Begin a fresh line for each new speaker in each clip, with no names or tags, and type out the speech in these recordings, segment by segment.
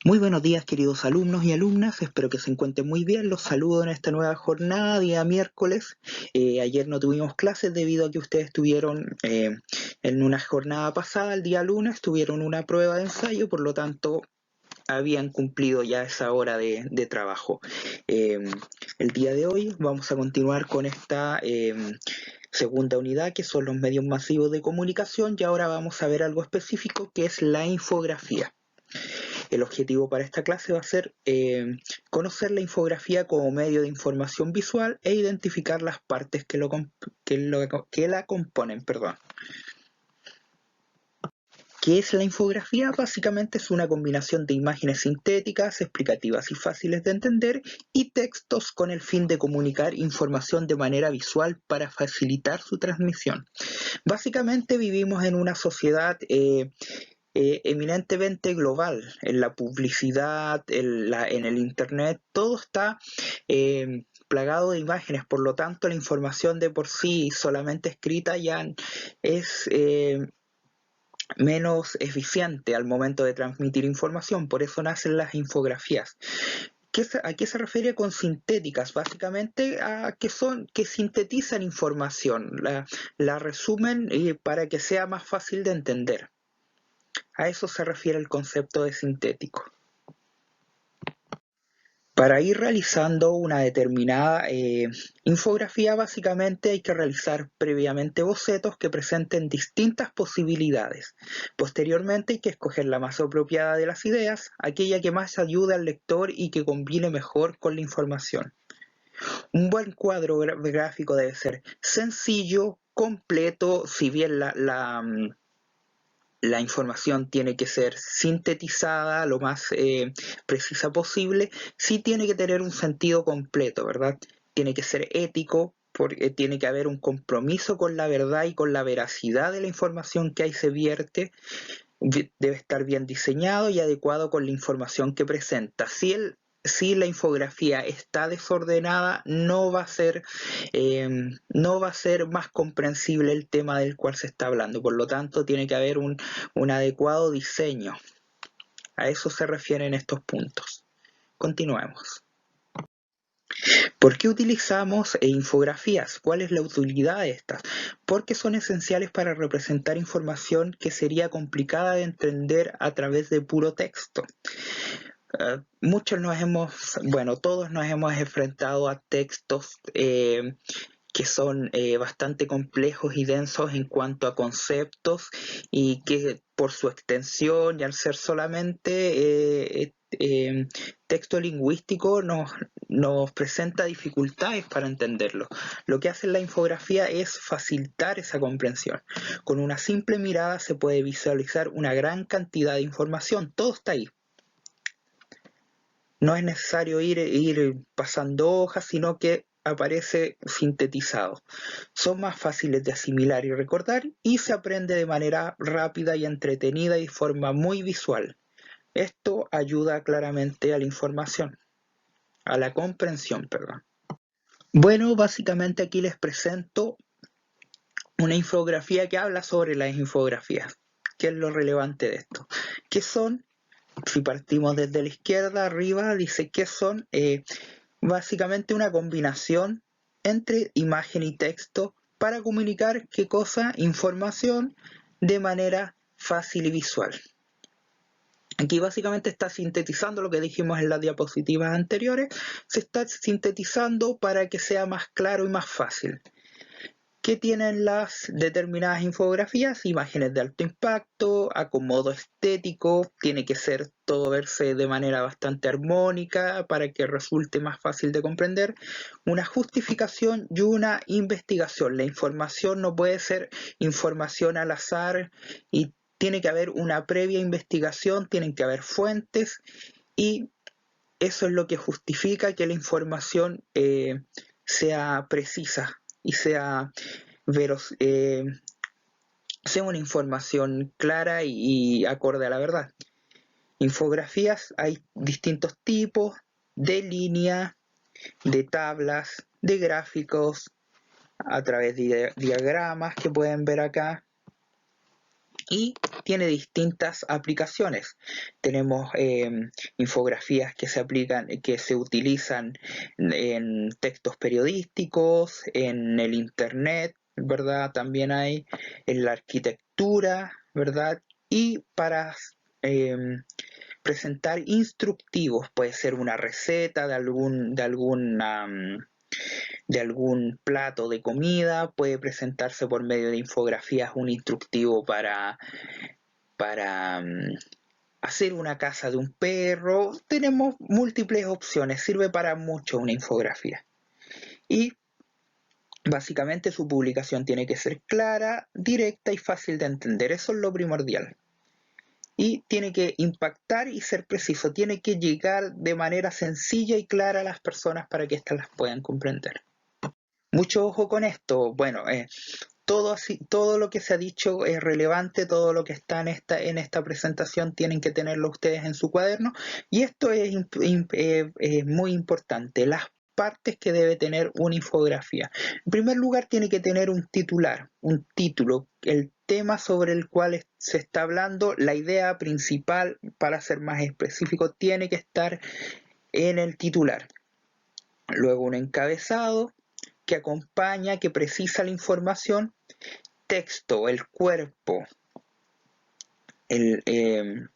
Muy buenos días, queridos alumnos y alumnas, espero que se encuentren muy bien. Los saludo en esta nueva jornada, día miércoles. Ayer no tuvimos clases debido a que ustedes tuvieron en una jornada pasada, el día lunes, tuvieron una prueba de ensayo, por lo tanto habían cumplido ya esa hora de trabajo. El día de hoy vamos a continuar con esta segunda unidad, que son los medios masivos de comunicación, y ahora vamos a ver algo específico, que es la infografía. El objetivo para esta clase va a ser conocer la infografía como medio de información visual e identificar las partes que la componen. ¿Qué es la infografía? Básicamente es una combinación de imágenes sintéticas, explicativas y fáciles de entender, y textos con el fin de comunicar información de manera visual para facilitar su transmisión. Básicamente vivimos en una sociedad eminentemente global. En la publicidad, en el internet, todo está plagado de imágenes, por lo tanto la información de por sí solamente escrita ya es menos eficiente al momento de transmitir información, por eso nacen las infografías. ¿A qué se refiere con sintéticas? Básicamente a que sintetizan información, la resumen para que sea más fácil de entender. A eso se refiere el concepto de sintético. Para ir realizando una determinada infografía, básicamente hay que realizar previamente bocetos que presenten distintas posibilidades. Posteriormente hay que escoger la más apropiada de las ideas, aquella que más ayude al lector y que combine mejor con la información. Un buen cuadro gráfico debe ser sencillo, completo, si bien la información tiene que ser sintetizada lo más precisa posible, sí tiene que tener un sentido completo, ¿verdad? Tiene que ser ético, porque tiene que haber un compromiso con la verdad y con la veracidad de la información que ahí se vierte. Debe estar bien diseñado y adecuado con la información que presenta. Si la infografía está desordenada, no va a ser más comprensible el tema del cual se está hablando. Por lo tanto, tiene que haber un adecuado diseño. A eso se refieren estos puntos. Continuemos. ¿Por qué utilizamos infografías? ¿Cuál es la utilidad de estas? Porque son esenciales para representar información que sería complicada de entender a través de puro texto. Todos nos hemos enfrentado a textos que son bastante complejos y densos en cuanto a conceptos, y que por su extensión y al ser solamente texto lingüístico nos presenta dificultades para entenderlo. Lo que hace la infografía es facilitar esa comprensión. Con una simple mirada se puede visualizar una gran cantidad de información, todo está ahí. No es necesario ir pasando hojas, sino que aparece sintetizado. Son más fáciles de asimilar y recordar, y se aprende de manera rápida y entretenida y de forma muy visual. Esto ayuda claramente a la información, a la comprensión, perdón. Bueno, básicamente aquí les presento una infografía que habla sobre las infografías. ¿Qué es lo relevante de esto? ¿Qué son? Si partimos desde la izquierda arriba, dice que son básicamente una combinación entre imagen y texto para comunicar ¿qué cosa? Información de manera fácil y visual. Aquí básicamente está sintetizando lo que dijimos en las diapositivas anteriores, se está sintetizando para que sea más claro y más fácil. ¿Qué tienen las determinadas infografías? Imágenes de alto impacto, acomodo estético, tiene que ser todo verse de manera bastante armónica para que resulte más fácil de comprender, una justificación y una investigación. La información no puede ser información al azar y tiene que haber una previa investigación, tienen que haber fuentes, y eso es lo que justifica que la información sea precisa y sea una información clara y acorde a la verdad. Infografías hay distintos tipos: de línea, de tablas, de gráficos, a través de diagramas que pueden ver acá. y tiene distintas aplicaciones. Tenemos infografías que se utilizan en textos periodísticos, en el internet, ¿verdad? También hay en la arquitectura, ¿verdad? Y para presentar instructivos, puede ser una receta de algún plato de comida, puede presentarse por medio de infografías un instructivo para hacer una casa de un perro. Tenemos múltiples opciones, sirve para mucho una infografía. Y básicamente su publicación tiene que ser clara, directa y fácil de entender, eso es lo primordial. Y tiene que impactar y ser preciso, tiene que llegar de manera sencilla y clara a las personas para que éstas las puedan comprender. Mucho ojo con esto. Bueno, todo lo que se ha dicho es relevante, todo lo que está en esta presentación tienen que tenerlo ustedes en su cuaderno, y esto es muy importante, las partes que debe tener una infografía. En primer lugar, tiene que tener un titular, un título, el tema sobre el cual se está hablando, la idea principal, para ser más específico, tiene que estar en el titular. Luego un encabezado que acompaña, que precisa la información, texto, el cuerpo. El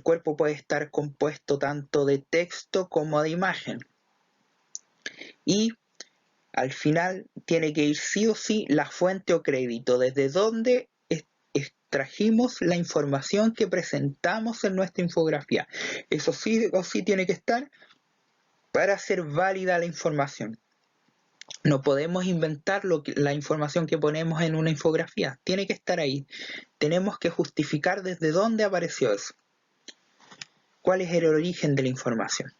cuerpo puede estar compuesto tanto de texto como de imagen. Y al final tiene que ir sí o sí la fuente o crédito, desde donde extrajimos la información que presentamos en nuestra infografía. Eso sí o sí tiene que estar para hacer válida la información. No podemos inventar la información que ponemos en una infografía, tiene que estar ahí. Tenemos que justificar desde dónde apareció eso. ¿Cuál es el origen de la información?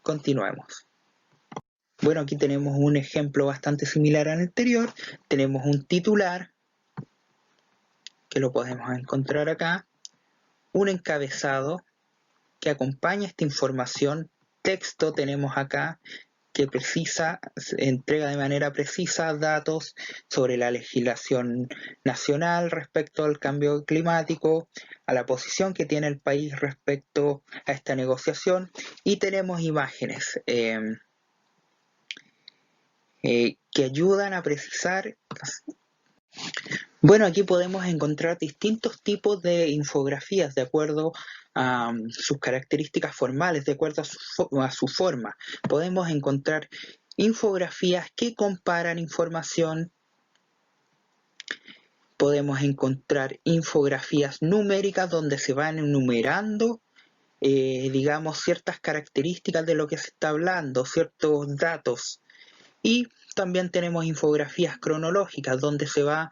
Continuemos. Bueno, aquí tenemos un ejemplo bastante similar al anterior. Tenemos un titular, que lo podemos encontrar acá, un encabezado que acompaña esta información, texto tenemos acá, que entrega de manera precisa datos sobre la legislación nacional respecto al cambio climático, a la posición que tiene el país respecto a esta negociación, y tenemos imágenes que ayudan a precisar. Bueno, aquí podemos encontrar distintos tipos de infografías de acuerdo a sus características formales, de acuerdo a su forma. Podemos encontrar infografías que comparan información, podemos encontrar infografías numéricas donde se van enumerando, digamos, ciertas características de lo que se está hablando, ciertos datos. Y también tenemos infografías cronológicas donde se va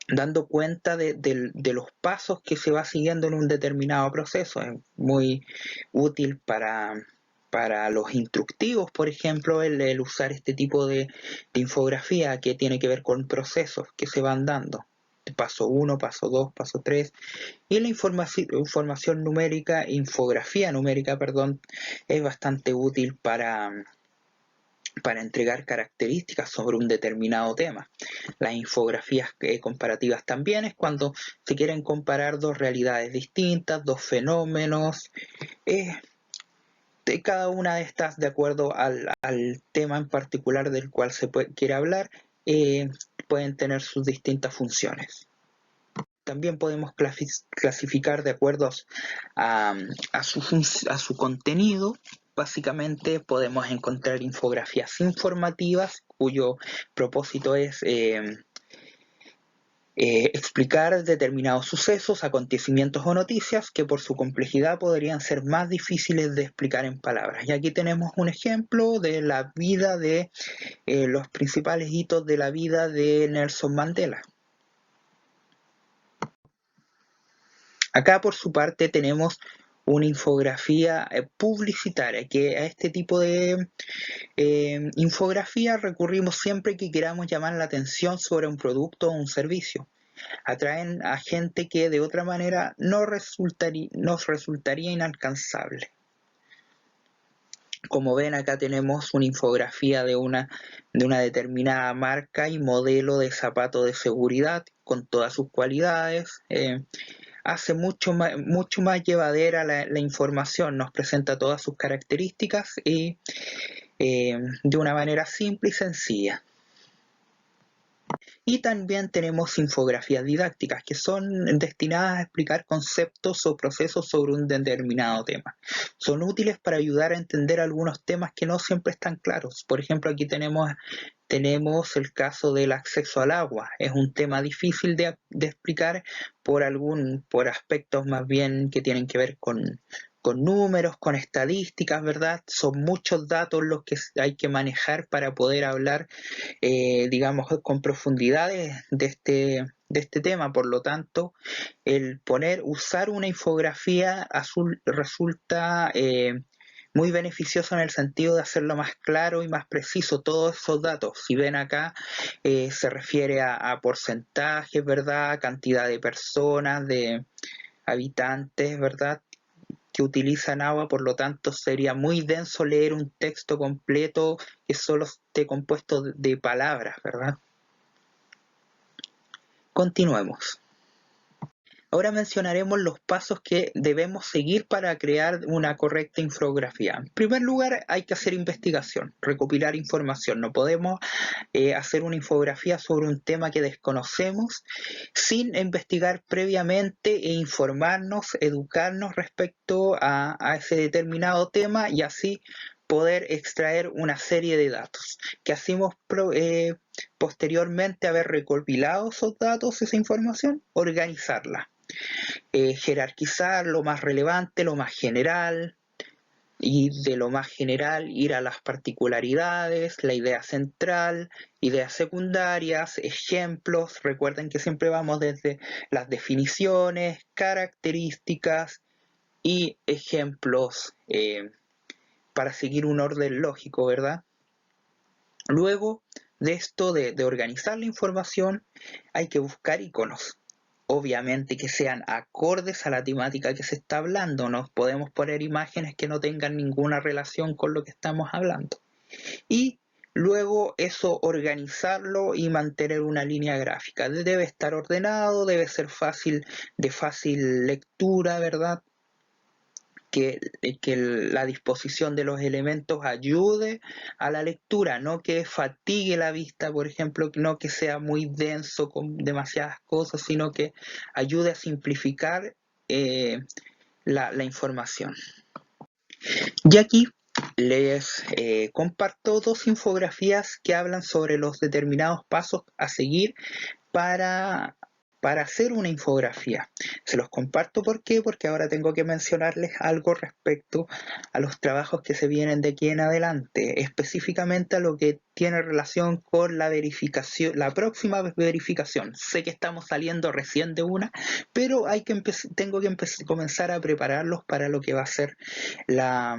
dando cuenta de los pasos que se va siguiendo en un determinado proceso. Es muy útil para los instructivos, por ejemplo, el usar este tipo de infografía que tiene que ver con procesos que se van dando. Paso 1, paso 2, paso 3. Y la información numérica, infografía numérica, perdón, es bastante útil para entregar características sobre un determinado tema. Las infografías comparativas también es cuando se quieren comparar dos realidades distintas, dos fenómenos, de cada una de estas de acuerdo al tema en particular del cual se quiere hablar, pueden tener sus distintas funciones. También podemos clasificar de acuerdo a su contenido. Básicamente podemos encontrar infografías informativas cuyo propósito es explicar determinados sucesos, acontecimientos o noticias que por su complejidad podrían ser más difíciles de explicar en palabras. Y aquí tenemos un ejemplo de la vida de los principales hitos de la vida de Nelson Mandela. Acá por su parte tenemos una infografía publicitaria, que a este tipo de infografía recurrimos siempre que queramos llamar la atención sobre un producto o un servicio. Atraen a gente que de otra manera nos resultaría inalcanzable. Como ven, acá tenemos una infografía de una determinada marca y modelo de zapato de seguridad con todas sus cualidades. Hace mucho más llevadera la información, nos presenta todas sus características y de una manera simple y sencilla. Y también tenemos infografías didácticas que son destinadas a explicar conceptos o procesos sobre un determinado tema. Son útiles para ayudar a entender algunos temas que no siempre están claros. Por ejemplo, aquí tenemos el caso del acceso al agua. Es un tema difícil de explicar por aspectos más bien que tienen que ver con números, con estadísticas, ¿verdad? Son muchos datos los que hay que manejar para poder hablar, digamos, con profundidad de este tema. Por lo tanto, usar una infografía azul resulta muy beneficioso en el sentido de hacerlo más claro y más preciso todos esos datos. Si ven acá, se refiere a porcentajes, ¿verdad? Cantidad de personas, de habitantes, ¿verdad? Que utilizan agua, por lo tanto sería muy denso leer un texto completo que solo esté compuesto de palabras, ¿verdad? Continuemos. Ahora mencionaremos los pasos que debemos seguir para crear una correcta infografía. En primer lugar, hay que hacer investigación, recopilar información. No podemos hacer una infografía sobre un tema que desconocemos sin investigar previamente e informarnos, educarnos respecto a ese determinado tema y así poder extraer una serie de datos que hacemos posteriormente haber recopilado esos datos, esa información, organizarla, jerarquizar lo más relevante, lo más general, y de lo más general ir a las particularidades, la idea central, ideas secundarias, ejemplos. Recuerden que siempre vamos desde las definiciones, características y ejemplos para seguir un orden lógico, ¿verdad? Luego de esto de organizar la información, hay que buscar iconos. Obviamente que sean acordes a la temática que se está hablando. No podemos poner imágenes que no tengan ninguna relación con lo que estamos hablando. Y luego eso organizarlo y mantener una línea gráfica. Debe estar ordenado, debe ser de fácil lectura, ¿verdad? Que la disposición de los elementos ayude a la lectura, no que fatigue la vista, por ejemplo, no que sea muy denso con demasiadas cosas, sino que ayude a simplificar la información. Y aquí les comparto dos infografías que hablan sobre los determinados pasos a seguir para hacer una infografía. Se los comparto ¿por qué? Porque ahora tengo que mencionarles algo respecto a los trabajos que se vienen de aquí en adelante, específicamente a lo que tiene relación con la verificación, la próxima verificación. Sé que estamos saliendo recién de una, pero tengo que comenzar a prepararlos para lo que va a ser la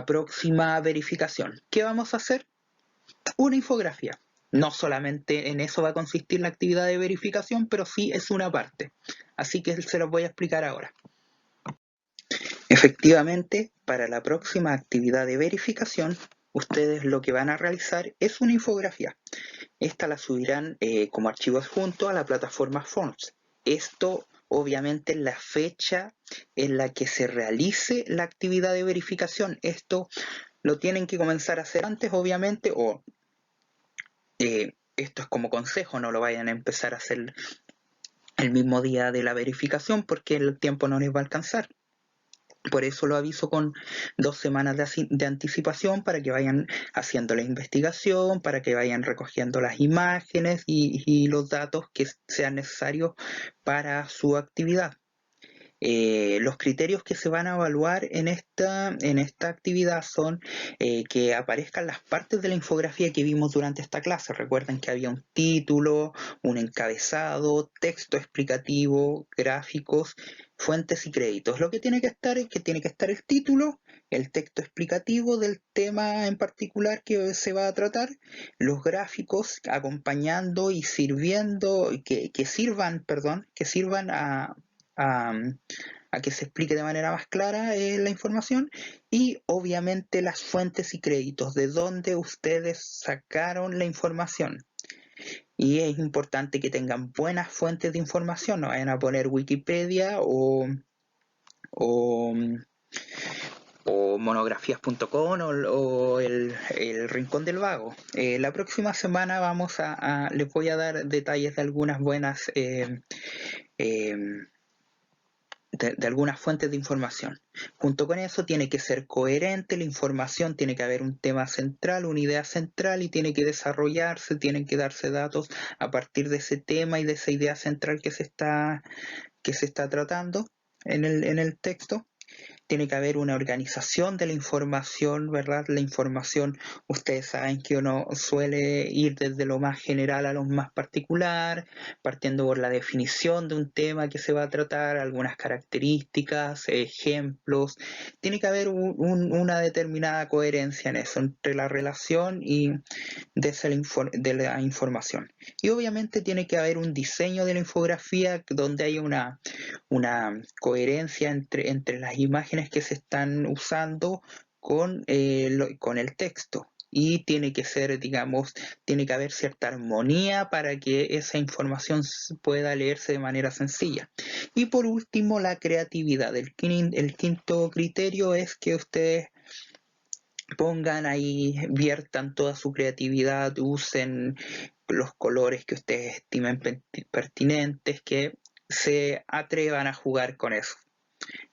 próxima verificación. ¿Qué vamos a hacer? Una infografía. No solamente en eso va a consistir la actividad de verificación, pero sí es una parte. Así que se los voy a explicar ahora. Efectivamente, para la próxima actividad de verificación, ustedes lo que van a realizar es una infografía. Esta la subirán como archivo adjunto a la plataforma Forms. Esto obviamente en la fecha en la que se realice la actividad de verificación. Esto lo tienen que comenzar a hacer antes, obviamente, o esto es como consejo, no lo vayan a empezar a hacer el mismo día de la verificación porque el tiempo no les va a alcanzar. Por eso lo aviso con 2 semanas de anticipación para que vayan haciendo la investigación, para que vayan recogiendo las imágenes y los datos que sean necesarios para su actividad. Los criterios que se van a evaluar en esta actividad son que aparezcan las partes de la infografía que vimos durante esta clase. Recuerden que había un título, un encabezado, texto explicativo, gráficos, fuentes y créditos. Lo que tiene que estar es que tiene que estar el título, el texto explicativo del tema en particular que se va a tratar, los gráficos acompañando y sirviendo, que sirvan a a que se explique de manera más clara la información, y obviamente las fuentes y créditos, de dónde ustedes sacaron la información. Y es importante que tengan buenas fuentes de información, no vayan a poner Wikipedia o, o monografías.com o el Rincón del Vago. La próxima semana les voy a dar detalles de algunas buenas de algunas fuentes de información. Junto con eso tiene que ser coherente la información, tiene que haber un tema central, una idea central, y tiene que desarrollarse, tienen que darse datos a partir de ese tema y de esa idea central que se está tratando en el texto. Tiene que haber una organización de la información, ¿verdad? La información, ustedes saben que uno suele ir desde lo más general a lo más particular, partiendo por la definición de un tema que se va a tratar, algunas características, ejemplos. Tiene que haber una determinada coherencia en eso, entre la relación y de la información. Y obviamente tiene que haber un diseño de la infografía donde haya una coherencia entre las imágenes que se están usando con el texto. Y tiene que ser, digamos, tiene que haber cierta armonía para que esa información pueda leerse de manera sencilla. Y por último, la creatividad. El quinto criterio es que ustedes pongan ahí, viertan toda su creatividad, usen los colores que ustedes estimen pertinentes, que se atrevan a jugar con eso.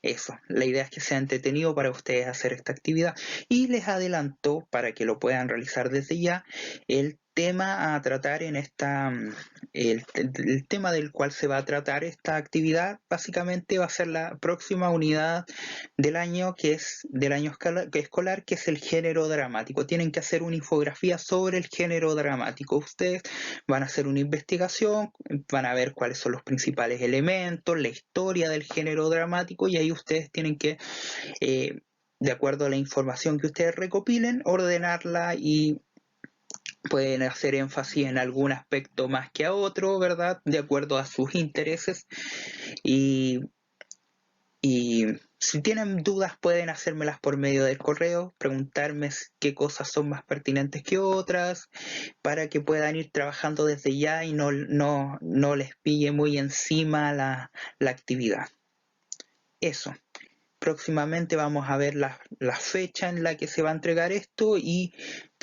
Eso, la idea es que sea entretenido para ustedes hacer esta actividad, y les adelanto, para que lo puedan realizar desde ya, el tema a tratar en el tema del cual se va a tratar esta actividad. Básicamente va a ser la próxima unidad del año, que es del año escolar, que es el género dramático. Tienen que hacer una infografía sobre el género dramático. Ustedes van a hacer una investigación, van a ver cuáles son los principales elementos, la historia del género dramático, y ahí ustedes tienen que, de acuerdo a la información que ustedes recopilen, ordenarla, y pueden hacer énfasis en algún aspecto más que a otro, ¿verdad? De acuerdo a sus intereses. Y si tienen dudas, pueden hacérmelas por medio del correo, preguntarme qué cosas son más pertinentes que otras, para que puedan ir trabajando desde ya y no les pille muy encima la actividad. Eso. Próximamente vamos a ver la fecha en la que se va a entregar esto y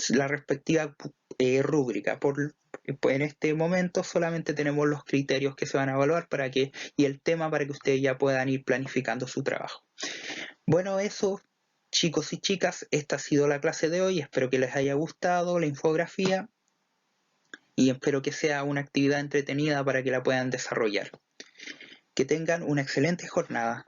la respectiva rúbrica. En este momento solamente tenemos los criterios que se van a evaluar y el tema, para que ustedes ya puedan ir planificando su trabajo. Bueno, eso, chicos y chicas, esta ha sido la clase de hoy. Espero que les haya gustado la infografía y espero que sea una actividad entretenida para que la puedan desarrollar. Que tengan una excelente jornada.